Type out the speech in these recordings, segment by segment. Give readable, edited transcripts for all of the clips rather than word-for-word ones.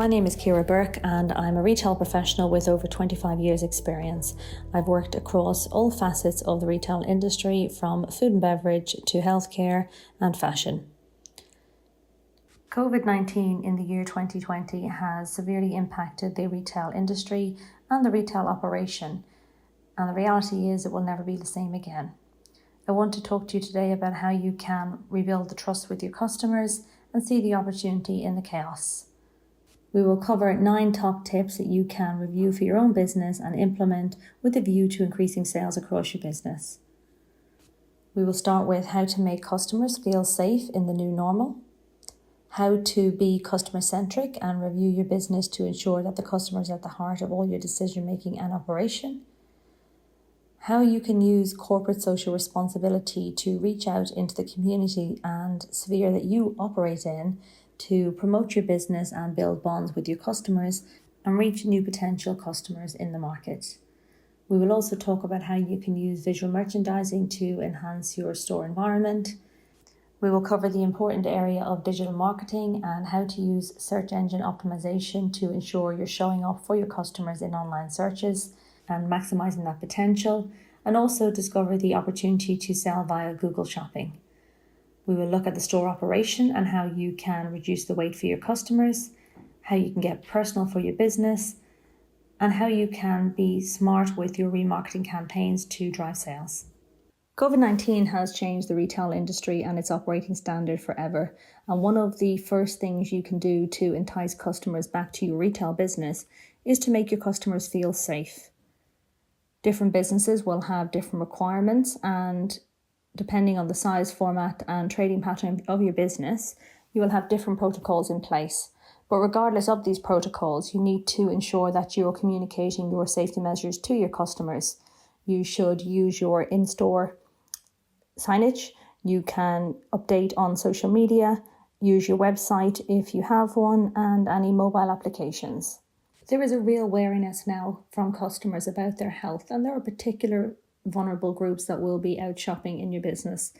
My name is Ciara Burke and I'm a retail professional with over 25 years experience. I've worked across all facets of the retail industry, from food and beverage to healthcare and fashion. COVID-19 in the year 2020 has severely impacted the retail industry and the retail operation, and the reality is it will never be the same again. I want to talk to you today about how you can rebuild the trust with your customers and see the opportunity in the chaos. We will cover 9 top tips that you can review for your own business and implement with a view to increasing sales across your business. We will start with how to make customers feel safe in the new normal, how to be customer-centric and review your business to ensure that the customer is at the heart of all your decision-making and operation, how you can use corporate social responsibility to reach out into the community and sphere that you operate in to promote your business and build bonds with your customers and reach new potential customers in the market. We will also talk about how you can use visual merchandising to enhance your store environment. We will cover the important area of digital marketing and how to use search engine optimization to ensure you're showing up for your customers in online searches and maximizing that potential, and also discover the opportunity to sell via Google Shopping. We will look at the store operation and how you can reduce the wait for your customers, how you can get personal for your business, and how you can be smart with your remarketing campaigns to drive sales. COVID-19 has changed the retail industry and its operating standard forever. And one of the first things you can do to entice customers back to your retail business is to make your customers feel safe. Different businesses will have different requirements, and depending on the size, format and trading pattern of your business, you will have different protocols in place. But regardless of these protocols, you need to ensure that you're communicating your safety measures to your customers. You should use your in-store signage. You can update on social media, use your website if you have one, and any mobile applications. There is a real wariness now from customers about their health, and there are particular vulnerable groups that will be out shopping in your business.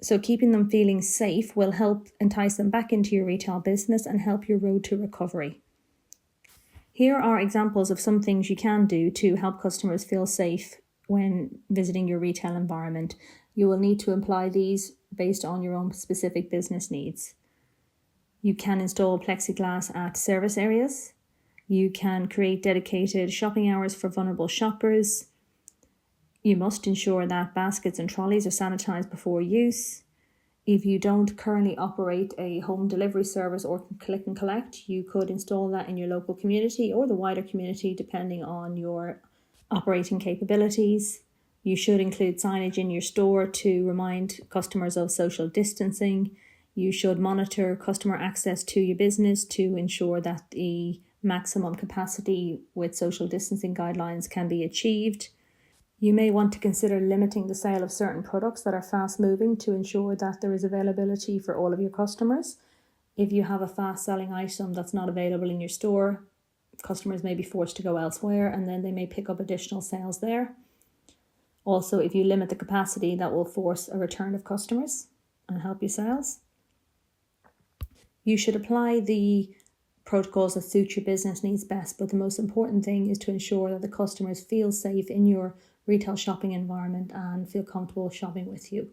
So keeping them feeling safe will help entice them back into your retail business and help your road to recovery. Here are examples of some things you can do to help customers feel safe when visiting your retail environment. You will need to apply these based on your own specific business needs. You can install plexiglass at service areas. You can create dedicated shopping hours for vulnerable shoppers. You must ensure that baskets and trolleys are sanitized before use. If you don't currently operate a home delivery service or click and collect, you could install that in your local community or the wider community, depending on your operating capabilities. You should include signage in your store to remind customers of social distancing. You should monitor customer access to your business to ensure that the maximum capacity with social distancing guidelines can be achieved. You may want to consider limiting the sale of certain products that are fast moving to ensure that there is availability for all of your customers. If you have a fast selling item that's not available in your store, customers may be forced to go elsewhere and then they may pick up additional sales there. Also, if you limit the capacity, that will force a return of customers and help your sales. You should apply the protocols that suit your business needs best, but the most important thing is to ensure that the customers feel safe in your retail shopping environment and feel comfortable shopping with you.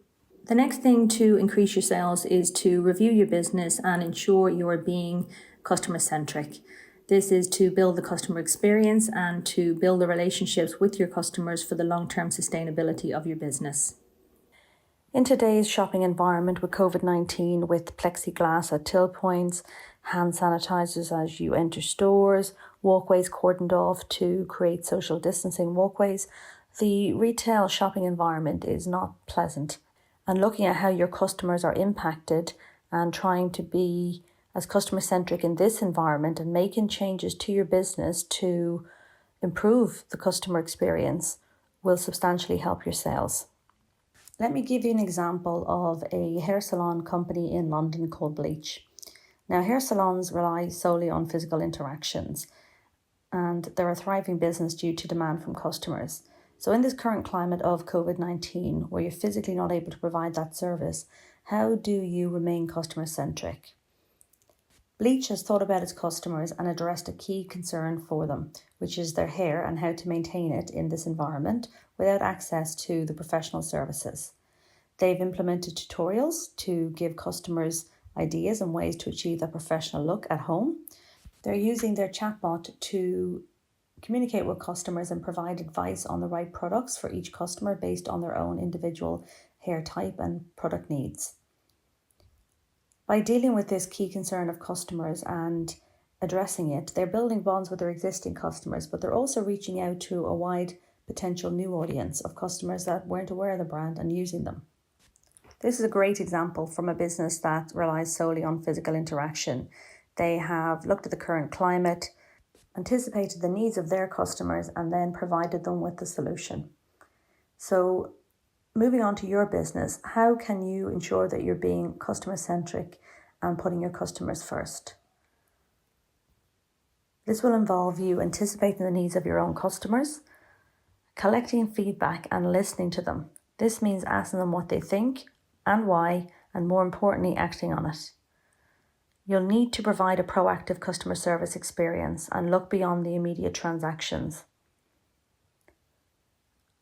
The next thing to increase your sales is to review your business and ensure you are being customer-centric. This is to build the customer experience and to build the relationships with your customers for the long-term sustainability of your business. In today's shopping environment with COVID-19, with plexiglass at till points, hand sanitizers as you enter stores, walkways cordoned off to create social distancing walkways, the retail shopping environment is not pleasant. And looking at how your customers are impacted and trying to be as customer-centric in this environment and making changes to your business to improve the customer experience will substantially help your sales. Let me give you an example of a hair salon company in London called Bleach. Now, hair salons rely solely on physical interactions, and they're a thriving business due to demand from customers. So in this current climate of COVID-19, where you're physically not able to provide that service, how do you remain customer-centric? Bleach has thought about its customers and addressed a key concern for them, which is their hair and how to maintain it in this environment without access to the professional services. They've implemented tutorials to give customers ideas and ways to achieve that professional look at home. They're using their chatbot to communicate with customers and provide advice on the right products for each customer based on their own individual hair type and product needs. By dealing with this key concern of customers and addressing it, they're building bonds with their existing customers, but they're also reaching out to a wide potential new audience of customers that weren't aware of the brand and using them. This is a great example from a business that relies solely on physical interaction. They have looked at the current climate, anticipated the needs of their customers, and then provided them with the solution. So moving on to your business, how can you ensure that you're being customer-centric and putting your customers first? This will involve you anticipating the needs of your own customers, collecting feedback and listening to them. This means asking them what they think and why, and more importantly, acting on it. You'll need to provide a proactive customer service experience and look beyond the immediate transactions.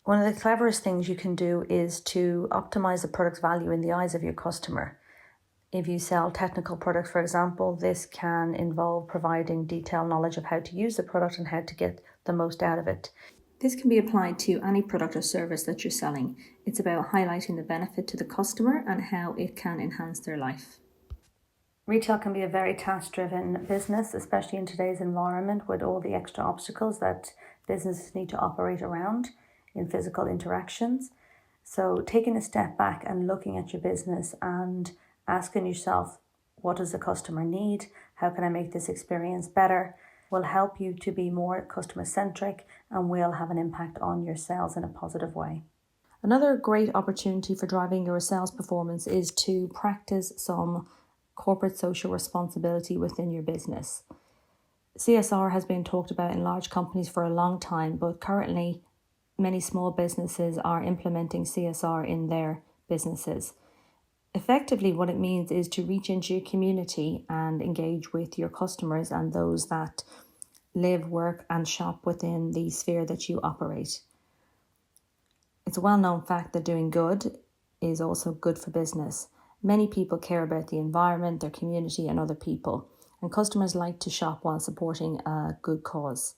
One of the cleverest things you can do is to optimize the product's value in the eyes of your customer. If you sell technical products, for example, this can involve providing detailed knowledge of how to use the product and how to get the most out of it. This can be applied to any product or service that you're selling. It's about highlighting the benefit to the customer and how it can enhance their life. Retail can be a very task-driven business, especially in today's environment with all the extra obstacles that businesses need to operate around in physical interactions. So taking a step back and looking at your business and asking yourself, what does the customer need? How can I make this experience better? Will help you to be more customer-centric and will have an impact on your sales in a positive way. Another great opportunity for driving your sales performance is to practice some corporate social responsibility within your business. CSR has been talked about in large companies for a long time, but currently many small businesses are implementing CSR in their businesses. Effectively, what it means is to reach into your community and engage with your customers and those that live, work and shop within the sphere that you operate. It's a well-known fact that doing good is also good for business. Many people care about the environment, their community and other people, and customers like to shop while supporting a good cause.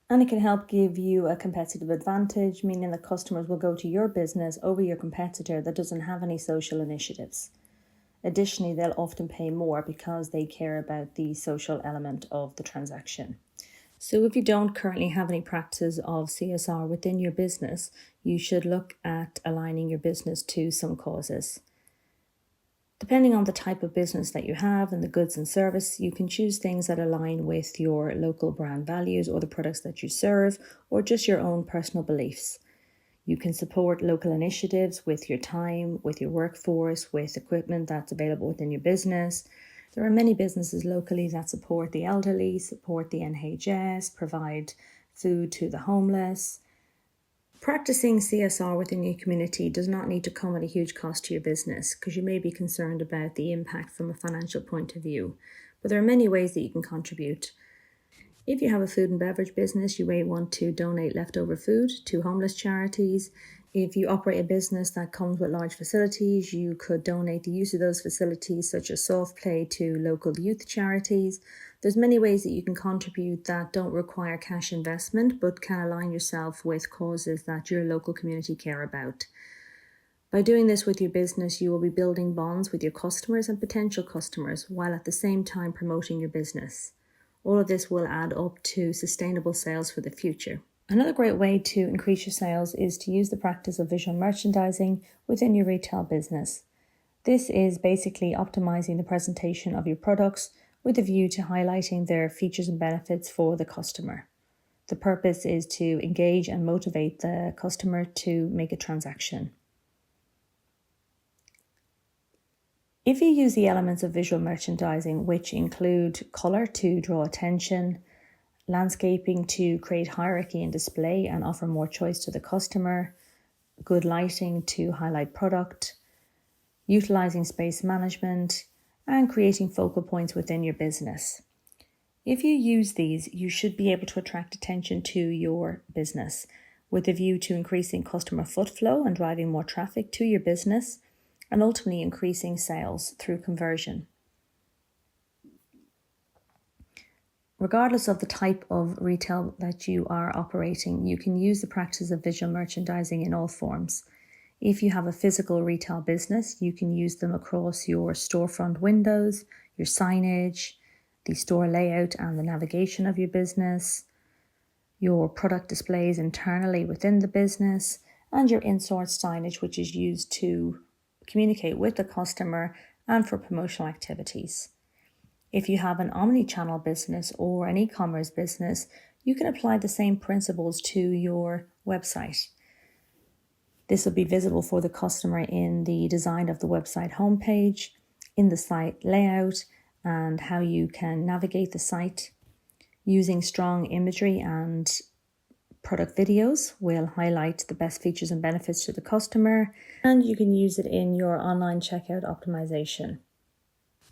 And it can help give you a competitive advantage, meaning that customers will go to your business over your competitor that doesn't have any social initiatives. Additionally, they'll often pay more because they care about the social element of the transaction. So if you don't currently have any practices of CSR within your business, you should look at aligning your business to some causes. Depending on the type of business that you have and the goods and service, you can choose things that align with your local brand values or the products that you serve, or just your own personal beliefs. You can support local initiatives with your time, with your workforce, with equipment that's available within your business. There are many businesses locally that support the elderly, support the NHS, provide food to the homeless. Practicing CSR within your community does not need to come at a huge cost to your business, because you may be concerned about the impact from a financial point of view. But there are many ways that you can contribute. If you have a food and beverage business, you may want to donate leftover food to homeless charities. If you operate a business that comes with large facilities, you could donate the use of those facilities, such as soft play, to local youth charities. There's many ways that you can contribute that don't require cash investment, but can align yourself with causes that your local community care about. By doing this with your business, you will be building bonds with your customers and potential customers, while at the same time promoting your business. All of this will add up to sustainable sales for the future. Another great way to increase your sales is to use the practice of visual merchandising within your retail business. This is basically optimizing the presentation of your products with a view to highlighting their features and benefits for the customer. The purpose is to engage and motivate the customer to make a transaction. If you use the elements of visual merchandising, which include colour to draw attention, landscaping to create hierarchy and display and offer more choice to the customer, good lighting to highlight product, utilising space management, and creating focal points within your business. If you use these, you should be able to attract attention to your business with a view to increasing customer foot flow and driving more traffic to your business and ultimately increasing sales through conversion. Regardless of the type of retail that you are operating, you can use the practice of visual merchandising in all forms. If you have a physical retail business, you can use them across your storefront windows, your signage, the store layout and the navigation of your business, your product displays internally within the business, and your in-store signage, which is used to communicate with the customer and for promotional activities. If you have an omni-channel business or an e-commerce business, you can apply the same principles to your website. This will be visible for the customer in the design of the website homepage, in the site layout, and how you can navigate the site. Using strong imagery and product videos will highlight the best features and benefits to the customer, and you can use it in your online checkout optimization.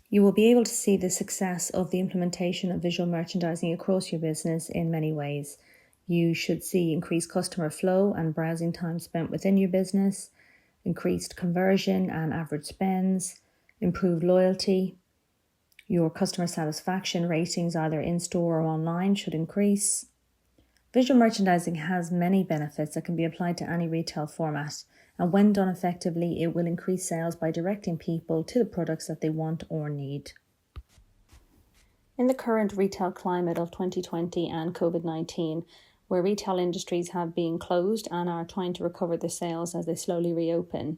You will be able to see the success of the implementation of visual merchandising across your business in many ways. You should see increased customer flow and browsing time spent within your business, increased conversion and average spends, improved loyalty. Your customer satisfaction ratings, either in-store or online, should increase. Visual merchandising has many benefits that can be applied to any retail format, and when done effectively, it will increase sales by directing people to the products that they want or need. In the current retail climate of 2020 and COVID-19, where retail industries have been closed and are trying to recover their sales as they slowly reopen,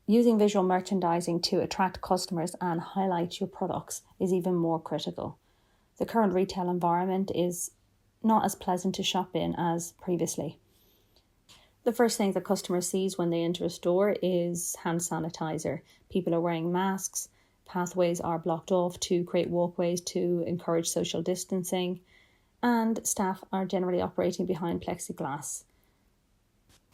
using visual merchandising to attract customers and highlight your products is even more critical. The current retail environment is not as pleasant to shop in as previously. The first thing the customer sees when they enter a store is hand sanitizer. People are wearing masks, pathways are blocked off to create walkways to encourage social distancing, and staff are generally operating behind plexiglass.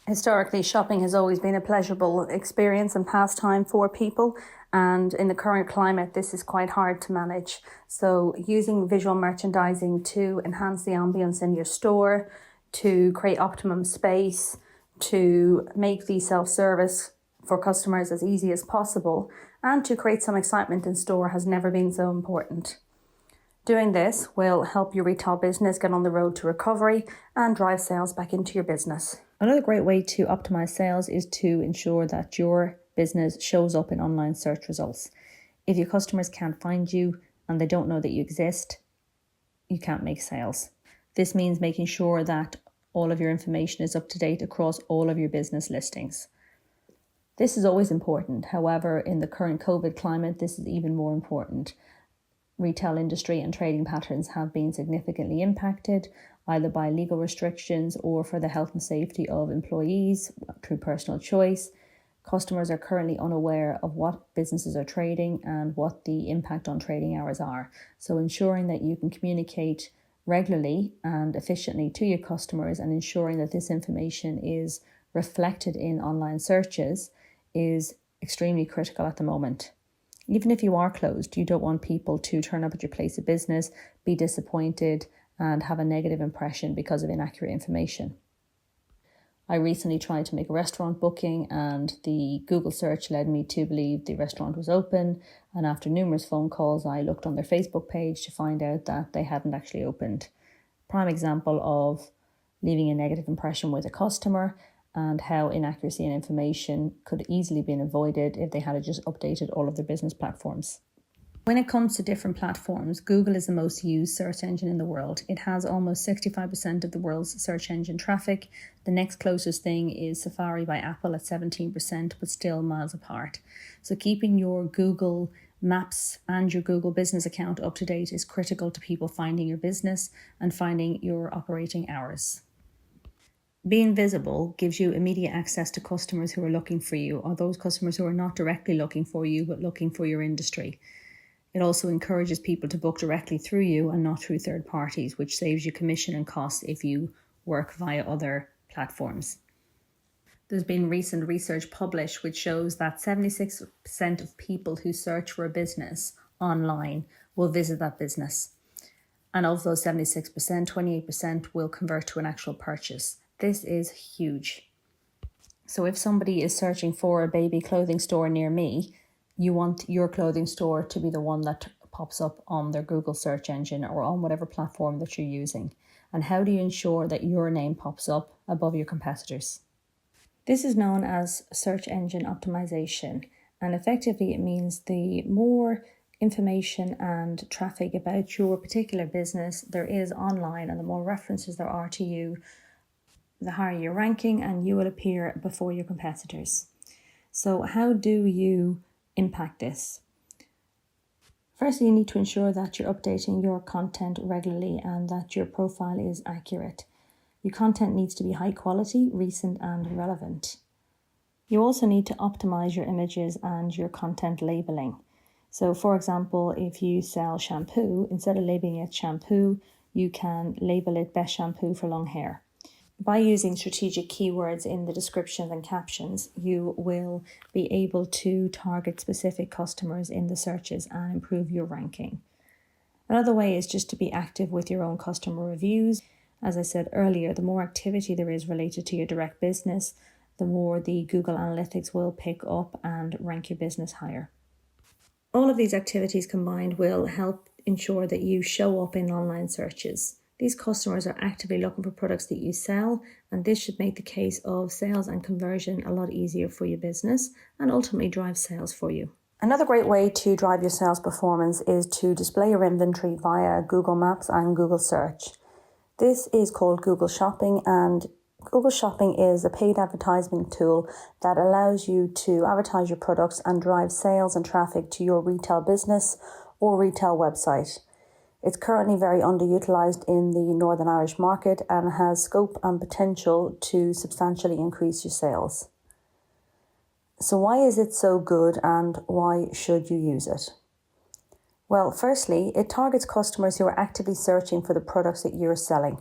Historically, shopping has always been a pleasurable experience and pastime for people, and in the current climate, this is quite hard to manage. So using visual merchandising to enhance the ambience in your store, to create optimum space, to make the self-service for customers as easy as possible, and to create some excitement in store has never been so important. Doing this will help your retail business get on the road to recovery and drive sales back into your business. Another great way to optimize sales is to ensure that your business shows up in online search results. If your customers can't find you and they don't know that you exist, you can't make sales. This means making sure that all of your information is up to date across all of your business listings. This is always important. However, in the current COVID climate, this is even more important. Retail industry and trading patterns have been significantly impacted, either by legal restrictions or for the health and safety of employees through personal choice. Customers are currently unaware of what businesses are trading and what the impact on trading hours are. So ensuring that you can communicate regularly and efficiently to your customers and ensuring that this information is reflected in online searches is extremely critical at the moment. Even if you are closed, you don't want people to turn up at your place of business, be disappointed, and have a negative impression because of inaccurate information. I recently tried to make a restaurant booking and the Google search led me to believe the restaurant was open, and after numerous phone calls I looked on their Facebook page to find out that they hadn't actually opened. Prime example of leaving a negative impression with a customer and how inaccuracy in information could easily been avoided if they had just updated all of their business platforms. When it comes to different platforms, Google is the most used search engine in the world. It has almost 65% of the world's search engine traffic. The next closest thing is Safari by Apple at 17%, but still miles apart. So keeping your Google Maps and your Google business account up to date is critical to people finding your business and finding your operating hours. Being visible gives you immediate access to customers who are looking for you, or those customers who are not directly looking for you, but looking for your industry. It also encourages people to book directly through you and not through third parties, which saves you commission and costs if you work via other platforms. There's been recent research published which shows that 76% of people who search for a business online will visit that business. And of those 76%, 28% will convert to an actual purchase. This is huge. So if somebody is searching for a baby clothing store near me, you want your clothing store to be the one that pops up on their Google search engine or on whatever platform that you're using. And how do you ensure that your name pops up above your competitors? This is known as search engine optimization, and effectively it means the more information and traffic about your particular business there is online and the more references there are to you, the higher your ranking and you will appear before your competitors. So how do you impact this? Firstly, you need to ensure that you're updating your content regularly and that your profile is accurate. Your content needs to be high quality, recent and relevant. You also need to optimize your images and your content labeling. So for example, if you sell shampoo, instead of labeling it shampoo, you can label it best shampoo for long hair. By using strategic keywords in the descriptions and captions, you will be able to target specific customers in the searches and improve your ranking. Another way is just to be active with your own customer reviews. As I said earlier, the more activity there is related to your direct business, the more the Google Analytics will pick up and rank your business higher. All of these activities combined will help ensure that you show up in online searches. These customers are actively looking for products that you sell, and this should make the case of sales and conversion a lot easier for your business and ultimately drive sales for you. Another great way to drive your sales performance is to display your inventory via Google Maps and Google Search. This is called Google Shopping, and Google Shopping is a paid advertising tool that allows you to advertise your products and drive sales and traffic to your retail business or retail website. It's currently very underutilised in the Northern Irish market and has scope and potential to substantially increase your sales. So why is it so good and why should you use it? Well, firstly, it targets customers who are actively searching for the products that you're selling.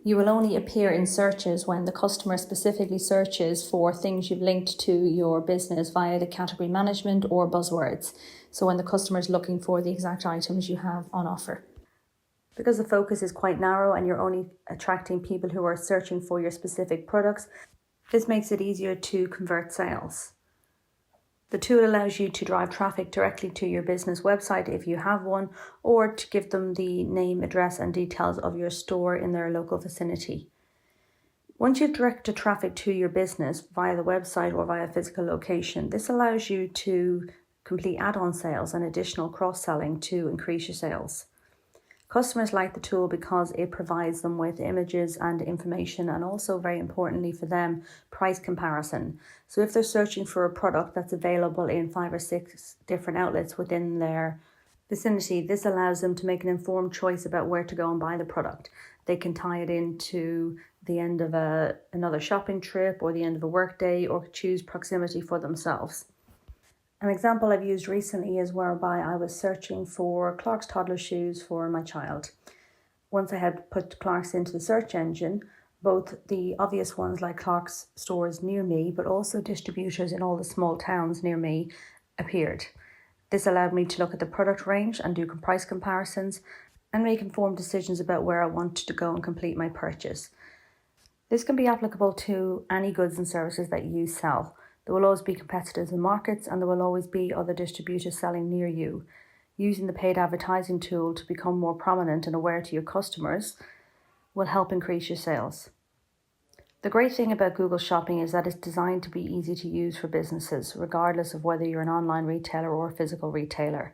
You will only appear in searches when the customer specifically searches for things you've linked to your business via the category management or buzzwords. So when the customer is looking for the exact items you have on offer. Because the focus is quite narrow and you're only attracting people who are searching for your specific products, this makes it easier to convert sales. The tool allows you to drive traffic directly to your business website if you have one, or to give them the name, address and details of your store in their local vicinity. Once you've directed traffic to your business via the website or via physical location, this allows you to complete add-on sales and additional cross-selling to increase your sales. Customers like the tool because it provides them with images and information, and also very importantly for them, price comparison. So if they're searching for a product that's available in 5 or 6 different outlets within their vicinity, this allows them to make an informed choice about where to go and buy the product. They can tie it into the end of another shopping trip or the end of a workday, or choose proximity for themselves. An example I've used recently is whereby I was searching for Clark's toddler shoes for my child. Once I had put Clark's into the search engine, both the obvious ones like Clark's stores near me, but also distributors in all the small towns near me appeared. This allowed me to look at the product range and do price comparisons and make informed decisions about where I wanted to go and complete my purchase. This can be applicable to any goods and services that you sell. There will always be competitors in markets, and there will always be other distributors selling near you. Using the paid advertising tool to become more prominent and aware to your customers will help increase your sales. The great thing about Google Shopping is that it's designed to be easy to use for businesses, regardless of whether you're an online retailer or a physical retailer.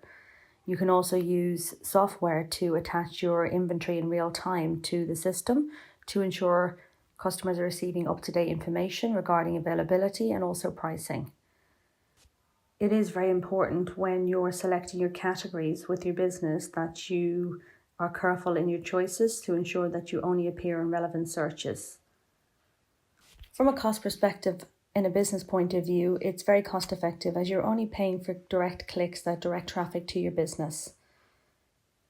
You can also use software to attach your inventory in real time to the system to ensure customers are receiving up-to-date information regarding availability and also pricing. It is very important when you're selecting your categories with your business that you are careful in your choices to ensure that you only appear in relevant searches. From a cost perspective, in a business point of view, it's very cost effective as you're only paying for direct clicks that direct traffic to your business.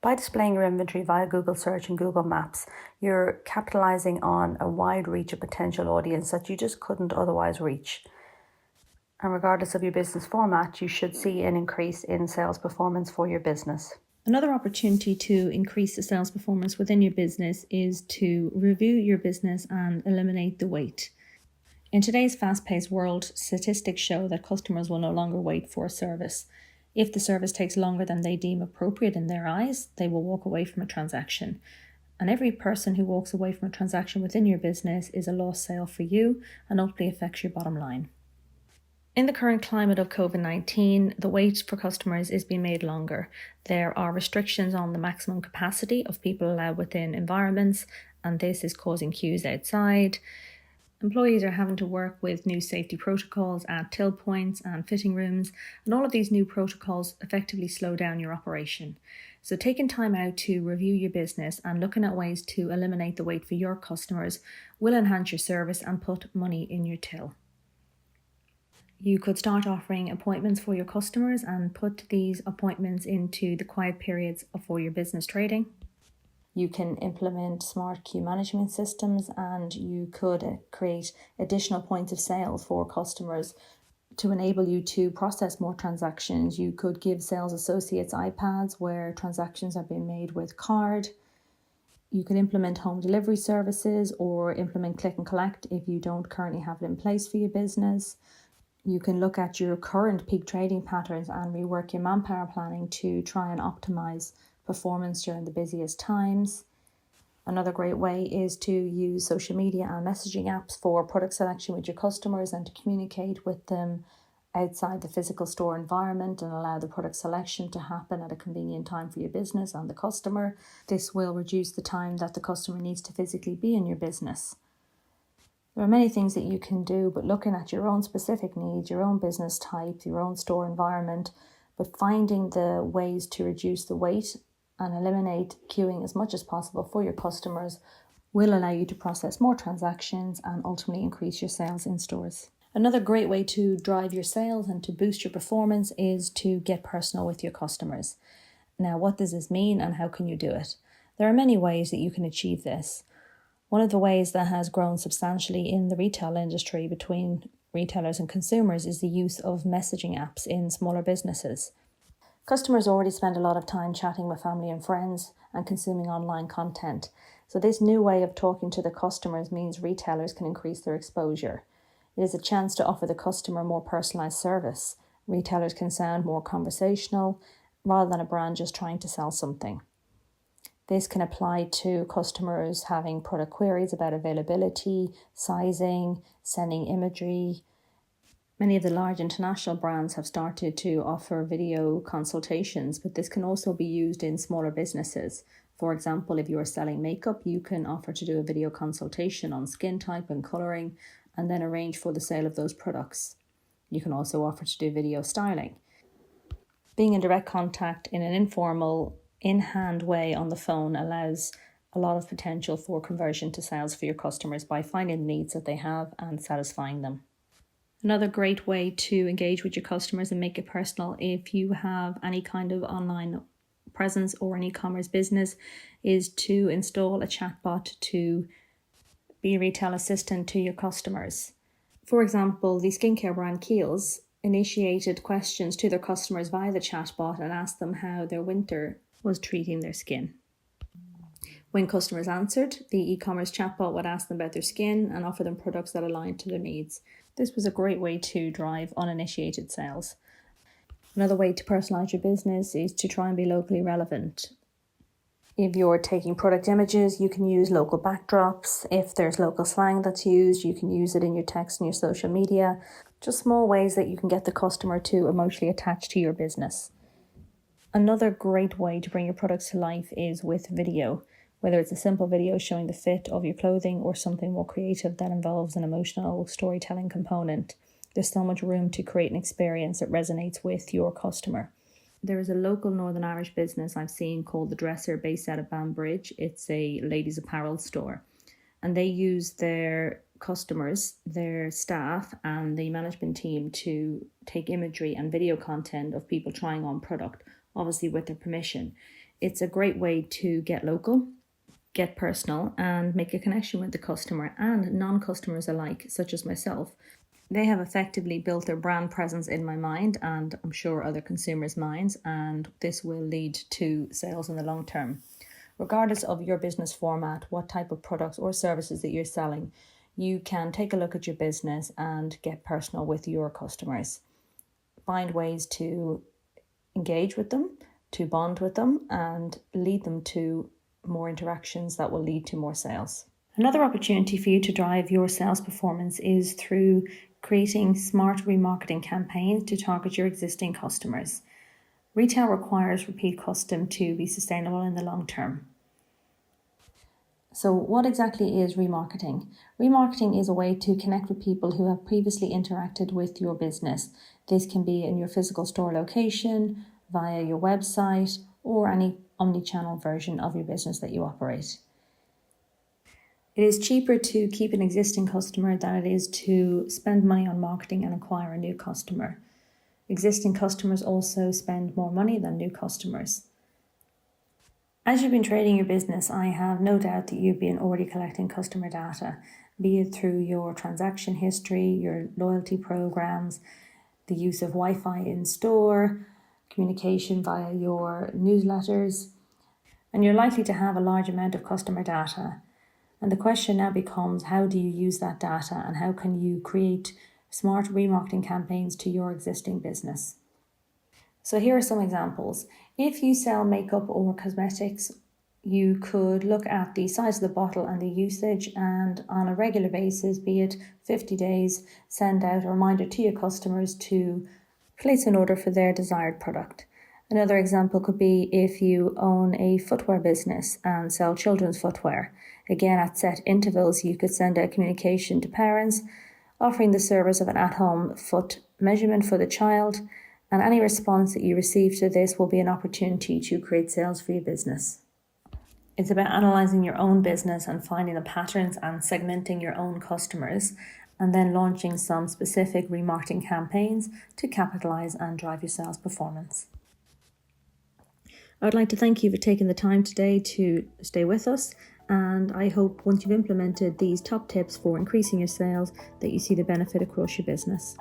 By displaying your inventory via Google Search and Google Maps, you're capitalising on a wide reach of potential audience that you just couldn't otherwise reach. And regardless of your business format, you should see an increase in sales performance for your business. Another opportunity to increase the sales performance within your business is to review your business and eliminate the wait. In today's fast-paced world, statistics show that customers will no longer wait for a service. If the service takes longer than they deem appropriate in their eyes, they will walk away from a transaction. And every person who walks away from a transaction within your business is a lost sale for you and ultimately affects your bottom line. In the current climate of COVID-19, the wait for customers is being made longer. There are restrictions on the maximum capacity of people allowed within environments, and this is causing queues outside. Employees are having to work with new safety protocols at till points and fitting rooms, and all of these new protocols effectively slow down your operation. So taking time out to review your business and looking at ways to eliminate the wait for your customers will enhance your service and put money in your till. You could start offering appointments for your customers and put these appointments into the quiet periods for your business trading. You can implement smart queue management systems, and you could create additional points of sale for customers to enable you to process more transactions. You could give sales associates iPads where transactions are being made with card. You could implement home delivery services or implement click and collect if you don't currently have it in place for your business. You can look at your current peak trading patterns and rework your manpower planning to try and optimize performance during the busiest times. Another great way is to use social media and messaging apps for product selection with your customers and to communicate with them outside the physical store environment and allow the product selection to happen at a convenient time for your business and the customer. This will reduce the time that the customer needs to physically be in your business. There are many things that you can do, but looking at your own specific needs, your own business type, your own store environment, but finding the ways to reduce the wait and eliminate queuing as much as possible for your customers will allow you to process more transactions and ultimately increase your sales in stores. Another great way to drive your sales and to boost your performance is to get personal with your customers. Now, what does this mean and how can you do it? There are many ways that you can achieve this. One of the ways that has grown substantially in the retail industry between retailers and consumers is the use of messaging apps in smaller businesses. Customers already spend a lot of time chatting with family and friends and consuming online content. So this new way of talking to the customers means retailers can increase their exposure. It is a chance to offer the customer more personalised service. Retailers can sound more conversational rather than a brand just trying to sell something. This can apply to customers having product queries about availability, sizing, sending imagery. Many of the large international brands have started to offer video consultations, but this can also be used in smaller businesses. For example, if you are selling makeup, you can offer to do a video consultation on skin type and colouring, and then arrange for the sale of those products. You can also offer to do video styling. Being in direct contact in an informal, in-hand way on the phone allows a lot of potential for conversion to sales for your customers by finding the needs that they have and satisfying them. Another great way to engage with your customers and make it personal, if you have any kind of online presence or an e-commerce business, is to install a chatbot to be a retail assistant to your customers. For example, the skincare brand Kiehl's initiated questions to their customers via the chatbot and asked them how their winter was treating their skin. When customers answered, the e-commerce chatbot would ask them about their skin and offer them products that aligned to their needs. This was a great way to drive uninitiated sales. Another way to personalize your business is to try and be locally relevant. If you're taking product images, you can use local backdrops. If there's local slang that's used, you can use it in your text and your social media. Just small ways that you can get the customer to emotionally attach to your business. Another great way to bring your products to life is with video, whether it's a simple video showing the fit of your clothing or something more creative that involves an emotional storytelling component. There's so much room to create an experience that resonates with your customer. There is a local Northern Irish business I've seen called The Dresser, based out of Banbridge. It's a ladies' apparel store, and they use their customers, their staff and the management team to take imagery and video content of people trying on product, obviously with their permission. It's a great way to get local, get personal, and make a connection with the customer and non-customers alike, such as myself. They have effectively built their brand presence in my mind, and I'm sure other consumers' minds, and this will lead to sales in the long term. Regardless of your business format, what type of products or services that you're selling, you can take a look at your business and get personal with your customers. Find ways to engage with them, to bond with them, and lead them to more interactions that will lead to more sales. Another opportunity for you to drive your sales performance is through creating smart remarketing campaigns to target your existing customers. Retail requires repeat custom to be sustainable in the long term. So what exactly is remarketing? Remarketing is a way to connect with people who have previously interacted with your business. This can be in your physical store location, via your website, or any omni-channel version of your business that you operate. It is cheaper to keep an existing customer than it is to spend money on marketing and acquire a new customer. Existing customers also spend more money than new customers. As you've been trading your business, I have no doubt that you've been already collecting customer data, be it through your transaction history, your loyalty programs, the use of Wi-Fi in store, communication via your newsletters, and you're likely to have a large amount of customer data. And the question now becomes, how do you use that data and how can you create smart remarketing campaigns to your existing business? So here are some examples. If you sell makeup or cosmetics, you could look at the size of the bottle and the usage, and on a regular basis, be it 50 days, send out a reminder to your customers to place an order for their desired product. Another example could be if you own a footwear business and sell children's footwear. Again, at set intervals, you could send out communication to parents, offering the service of an at-home foot measurement for the child, and any response that you receive to this will be an opportunity to create sales for your business. It's about analysing your own business and finding the patterns and segmenting your own customers, and then launching some specific remarketing campaigns to capitalise and drive your sales performance. I would like to thank you for taking the time today to stay with us, and I hope once you've implemented these top tips for increasing your sales that you see the benefit across your business.